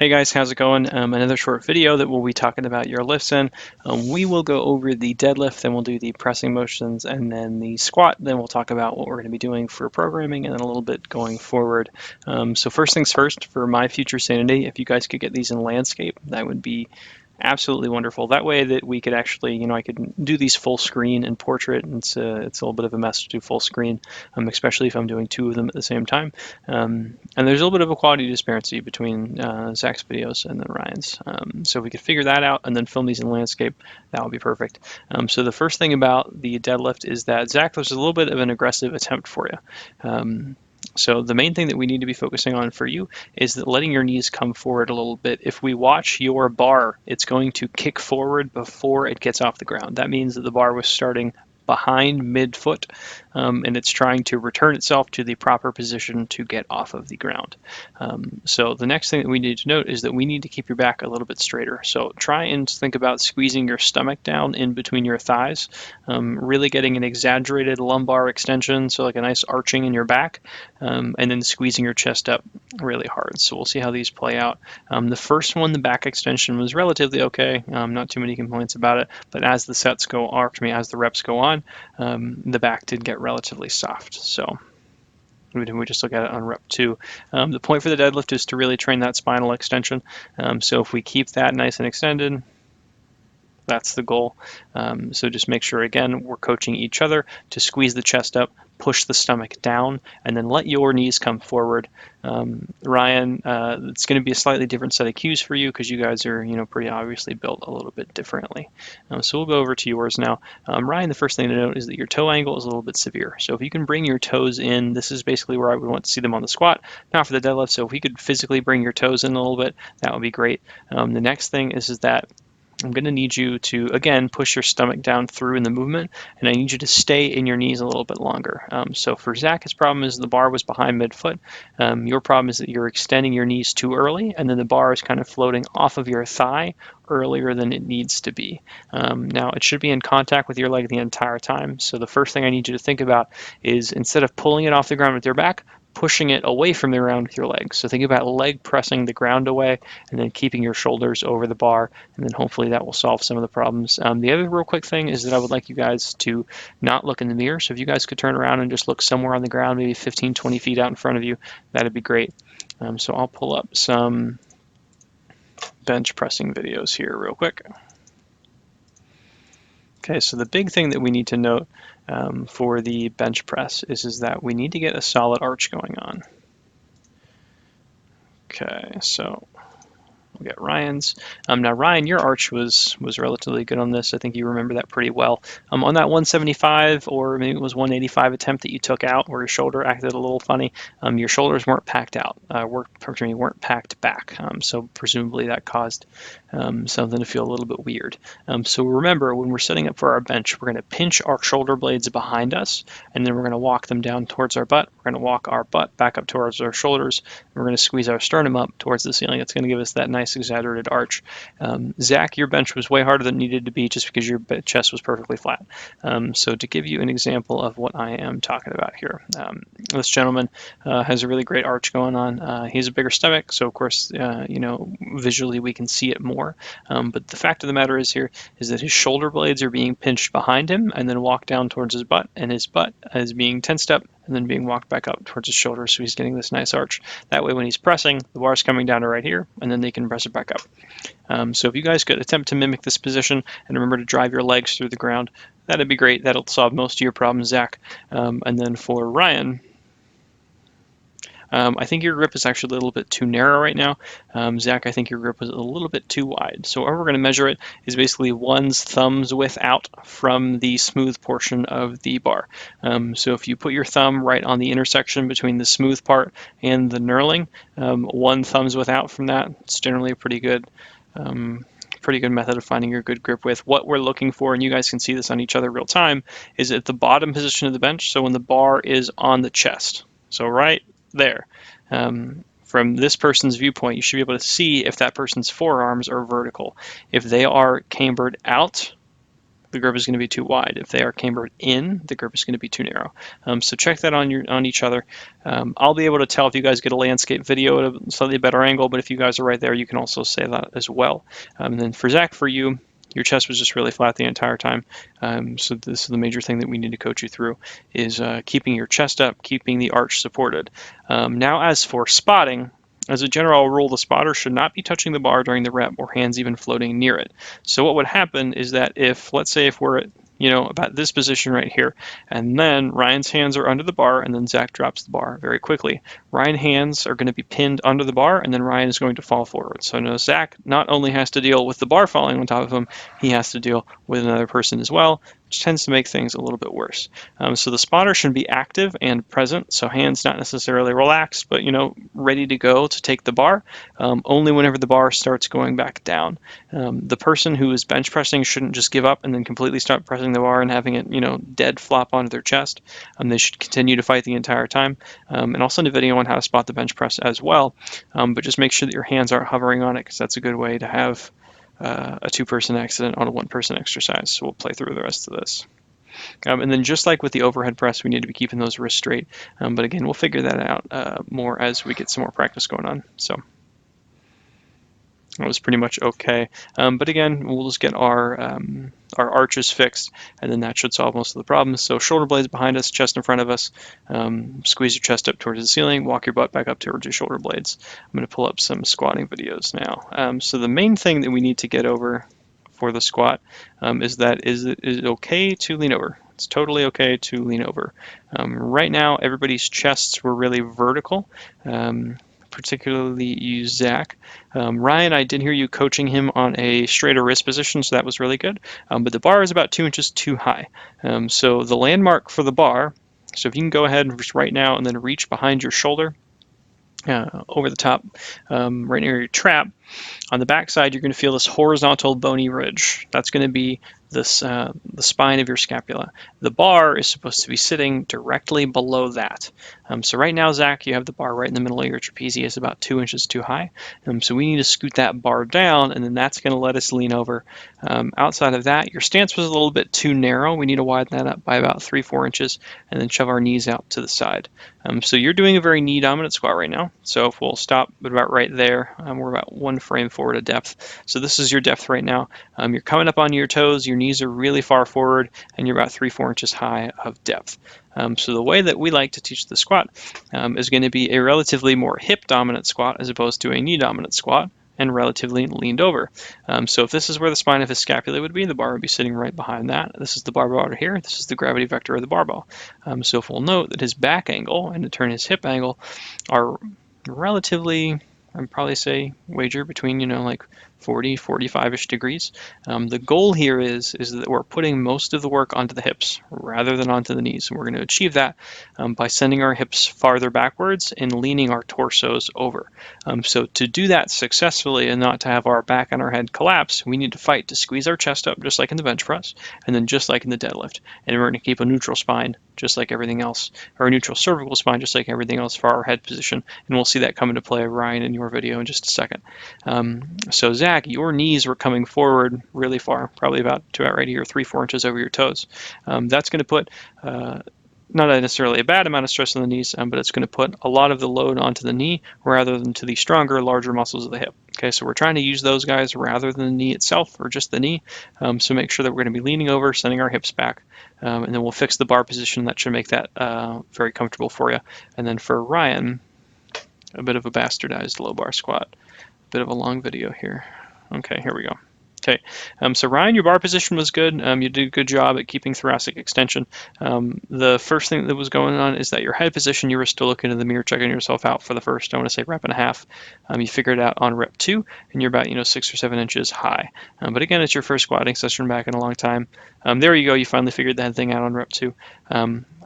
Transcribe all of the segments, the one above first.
Hey guys, how's it going? Another short video that we'll be talking about your lifts in. We will go over the deadlift, then we'll do the pressing motions, and then the squat. Then we'll talk about what we're going to be doing for programming, and then a little bit going forward. So first things first, for my future sanity, if you guys could get these in landscape, that would be absolutely wonderful. That way that we could actually, I could do these full screen and portrait. And it's a little bit of a mess to do full screen, especially if I'm doing two of them at the same time. And there's a little bit of a quality disparity between Zach's videos and then Ryan's. So if we could figure that out and then film these in landscape, that would be perfect. So the first thing about the deadlift is that Zach, there's a little bit of an aggressive attempt for you. So the main thing that we need to be focusing on for you is that letting your knees come forward a little bit. If we watch your bar, it's going to kick forward before it gets off the ground. That means that the bar was starting behind midfoot, and it's trying to return itself to the proper position to get off of the ground. So the next thing that we need to note is that we need to keep your back a little bit straighter. So try and think about squeezing your stomach down in between your thighs, really getting an exaggerated lumbar extension, so like a nice arching in your back, and then squeezing your chest up really hard. So we'll see how these play out. The first one, the back extension, was relatively okay, not too many complaints about it, but as the sets go, or as the reps go on, the back did get relatively soft. So we just look at it on rep 2. The point for the deadlift is to really train that spinal extension. So if we keep that nice and extended, that's the goal. So just make sure, again, we're coaching each other to squeeze the chest up, push the stomach down, and then let your knees come forward. Ryan, it's going to be a slightly different set of cues for you because you guys are, pretty obviously built a little bit differently. So we'll go over to yours now. Ryan, the first thing to note is that your toe angle is a little bit severe. So if you can bring your toes in, this is basically where I would want to see them on the squat, not for the deadlift. So if we could physically bring your toes in a little bit, that would be great. The next thing is that I'm going to need you to, again, push your stomach down through in the movement, and I need you to stay in your knees a little bit longer. So for Zach, his problem is the bar was behind midfoot. Your problem is that you're extending your knees too early, and then the bar is kind of floating off of your thigh earlier than it needs to be. Now, it should be in contact with your leg the entire time. So the first thing I need you to think about is, instead of pulling it off the ground with your back, pushing it away from the ground with your legs. So think about leg pressing the ground away and then keeping your shoulders over the bar, and then hopefully that will solve some of the problems. The other real quick thing is that I would like you guys to not look in the mirror. So if you guys could turn around and just look somewhere on the ground, maybe 15, 20 feet out in front of you, that'd be great. So I'll pull up some bench pressing videos here real quick. Okay, so the big thing that we need to note for the bench press is that we need to get a solid arch going on. Okay, so we'll get Ryan's. Now, Ryan, your arch was relatively good on this. I think you remember that pretty well. On that 175 or maybe it was 185 attempt that you took out where your shoulder acted a little funny, your shoulders weren't packed out, weren't packed back. So presumably that caused something to feel a little bit weird. So remember, when we're setting up for our bench, we're going to pinch our shoulder blades behind us, and then we're going to walk them down towards our butt. We're going to walk our butt back up towards our shoulders. And we're going to squeeze our sternum up towards the ceiling. It's going to give us that nice exaggerated arch. Zach, your bench was way harder than it needed to be just because your chest was perfectly flat. So to give you an example of what I am talking about here, this gentleman has a really great arch going on. He has a bigger stomach, so of course, visually we can see it more. But the fact of the matter is that his shoulder blades are being pinched behind him and then walked down towards his butt, and his butt is being tensed up and then being walked back up towards his shoulders, so he's getting this nice arch. That way when he's pressing, the bar's coming down to right here, and then they can press it back up. So if you guys could attempt to mimic this position and remember to drive your legs through the ground, that'd be great. That'll solve most of your problems, Zach. And then for Ryan, I think your grip is actually a little bit too narrow right now. Zach, I think your grip was a little bit too wide. So how we're going to measure it is basically one's thumb's width out from the smooth portion of the bar. So if you put your thumb right on the intersection between the smooth part and the knurling, one thumb's width out from that, it's generally a pretty good method of finding your good grip width. What we're looking for, and you guys can see this on each other real time, is at the bottom position of the bench, so when the bar is on the chest. So right there. From this person's viewpoint, you should be able to see if that person's forearms are vertical. If they are cambered out, the grip is going to be too wide. If they are cambered in, the grip is going to be too narrow. So check that on each other. I'll be able to tell if you guys get a landscape video at a slightly better angle, but if you guys are right there, you can also say that as well. And then for Zach, for you, your chest was just really flat the entire time. So this is the major thing that we need to coach you through is keeping your chest up, keeping the arch supported. Now as for spotting, as a general rule, the spotter should not be touching the bar during the rep or hands even floating near it. So what would happen is that if, let's say if we're at, about this position right here, and then Ryan's hands are under the bar, and then Zach drops the bar very quickly. Ryan's hands are going to be pinned under the bar, and then Ryan is going to fall forward. So now Zach not only has to deal with the bar falling on top of him, he has to deal with another person as well, which tends to make things a little bit worse. So the spotter should be active and present, so hands not necessarily relaxed, but ready to go to take the bar, only whenever the bar starts going back down. The person who is bench pressing shouldn't just give up and then completely start pressing the bar and having it, dead flop onto their chest. They should continue to fight the entire time. And I'll send a video on how to spot the bench press as well, but just make sure that your hands aren't hovering on it, because that's a good way to have a two-person accident on a one-person exercise. So we'll play through the rest of this. And then just like with the overhead press, we need to be keeping those wrists straight. But again, we'll figure that out more as we get some more practice going on. So that was pretty much okay. But again, we'll just get our arches fixed, and then that should solve most of the problems. So shoulder blades behind us, chest in front of us. Squeeze your chest up towards the ceiling, walk your butt back up towards your shoulder blades. I'm going to pull up some squatting videos now. So the main thing that we need to get over for the squat is it okay to lean over? It's totally okay to lean over. Right now, everybody's chests were really vertical. Particularly you, Zach. Ryan, I did hear you coaching him on a straighter wrist position, so that was really good. But the bar is about 2 inches too high. So the landmark for the bar, so if you can go ahead and just right now and then reach behind your shoulder, over the top, right near your trap. On the back side, you're going to feel this horizontal bony ridge. That's going to be the spine of your scapula. The bar is supposed to be sitting directly below that. So right now, Zach, you have the bar right in the middle of your trapezius, about 2 inches too high. So we need to scoot that bar down, and then that's going to let us lean over. Outside of that, your stance was a little bit too narrow. We need to widen that up by about 3-4 inches, and then shove our knees out to the side. So you're doing a very knee dominant squat right now. So if we'll stop at about right there, we're about 1 frame forward of depth. So this is your depth right now. You're coming up onto your toes, your knees are really far forward, and you're about 3-4 inches high of depth. So the way that we like to teach the squat is going to be a relatively more hip dominant squat as opposed to a knee dominant squat, and relatively leaned over. So if this is where the spine of his scapula would be, the bar would be sitting right behind that. This is the barbell right here. This is the gravity vector of the barbell. So if we'll note that his back angle and in turn his hip angle are relatively, I'd probably say wager between, like 40, 45-ish degrees. The goal here is that we're putting most of the work onto the hips rather than onto the knees. And we're going to achieve that by sending our hips farther backwards and leaning our torsos over. So to do that successfully and not to have our back and our head collapse, we need to fight to squeeze our chest up just like in the bench press, and then just like in the deadlift. And we're going to keep a neutral spine just like everything else, or a neutral cervical spine just like everything else for our head position. And we'll see that come into play, Ryan, in your video in just a second. So Zach, your knees were coming forward really far, probably about right here, 3-4 inches over your toes. That's going to put not necessarily a bad amount of stress on the knees, but it's going to put a lot of the load onto the knee rather than to the stronger, larger muscles of the hip. Okay, so we're trying to use those guys rather than the knee itself, or just the knee. So make sure that we're going to be leaning over, sending our hips back, and then we'll fix the bar position. That should make that very comfortable for you. And then for Ryan, a bit of a bastardized low bar squat. A bit of a long video here. Okay, here we go. Okay, so Ryan, your bar position was good. You did a good job at keeping thoracic extension. The first thing that was going on is that your head position, you were still looking in the mirror, checking yourself out for the first, I want to say, rep and a half. You figured it out on rep 2, and you're about 6 or 7 inches high. But again, it's your first squatting session back in a long time. There you go. You finally figured that thing out on rep 2.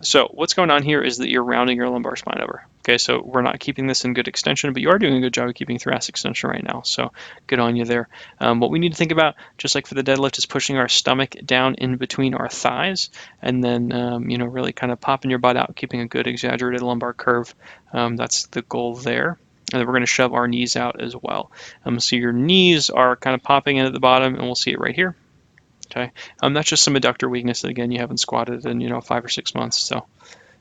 So what's going on here is that you're rounding your lumbar spine over. Okay, so we're not keeping this in good extension, but you are doing a good job of keeping thoracic extension right now. So good on you there. What we need to think about, just like for the deadlift, is pushing our stomach down in between our thighs, and then really kind of popping your butt out, keeping a good exaggerated lumbar curve. That's the goal there. And then we're going to shove our knees out as well. So your knees are kind of popping in at the bottom, and we'll see it right here. Okay, that's just some adductor weakness that, again, you haven't squatted in 5 or 6 months, so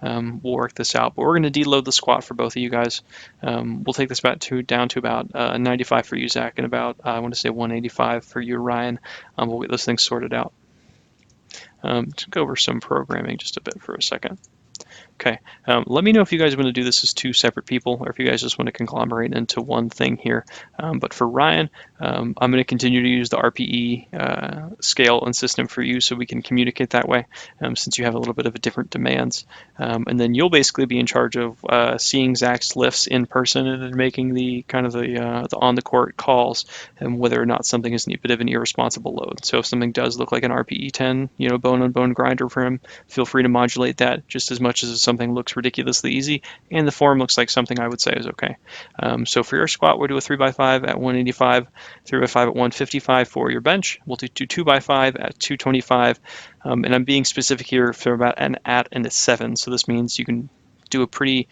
we'll work this out. But we're going to deload the squat for both of you guys. We'll take this down to about 95 for you, Zach, and about I want to say 185 for you, Ryan. We'll get those things sorted out. Let's go over some programming just a bit for a second. Okay, let me know if you guys want to do this as two separate people or if you guys just want to conglomerate into one thing here. But for Ryan, I'm going to continue to use the RPE scale and system for you so we can communicate that way since you have a little bit of a different demands. And then you'll basically be in charge of seeing Zach's lifts in person and then making the kind of the on-the-court calls and whether or not something is a bit of an irresponsible load. So if something does look like an RPE 10, bone-on-bone grinder for him, feel free to modulate that just as much as something looks ridiculously easy, and the form looks like something I would say is okay. So for your squat, we'll do a 3x5 at 185, 3x5 at 155 for your bench. We'll do 2x5 at 225, and I'm being specific here for about an at and a 7, so this means you can do a pretty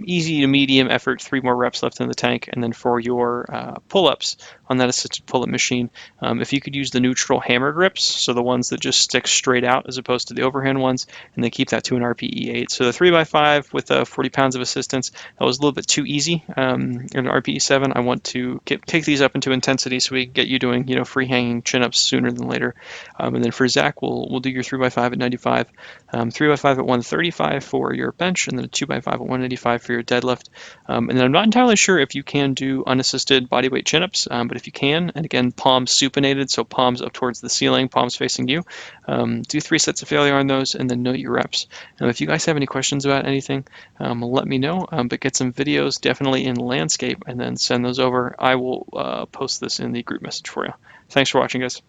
easy to medium effort, 3 more reps left in the tank. And then for your pull-ups on that assisted pull-up machine, if you could use the neutral hammer grips, so the ones that just stick straight out as opposed to the overhand ones, and then keep that to an RPE 8. So the 3x5 with 40 pounds of assistance, that was a little bit too easy. In RPE 7, I want to take these up into intensity so we can get you doing free hanging chin-ups sooner than later. And then for Zach, we'll do your 3x5 at 95, 3x5 at 135 for your bench, and then a 2x5 at 185 for your deadlift. And then I'm not entirely sure if you can do unassisted bodyweight chin-ups, but if you can, and again, palms supinated, so palms up towards the ceiling, palms facing you, do 3 sets of failure on those, and then note your reps. If you guys have any questions about anything, let me know, but get some videos definitely in landscape, and then send those over. I will post this in the group message for you. Thanks for watching, guys.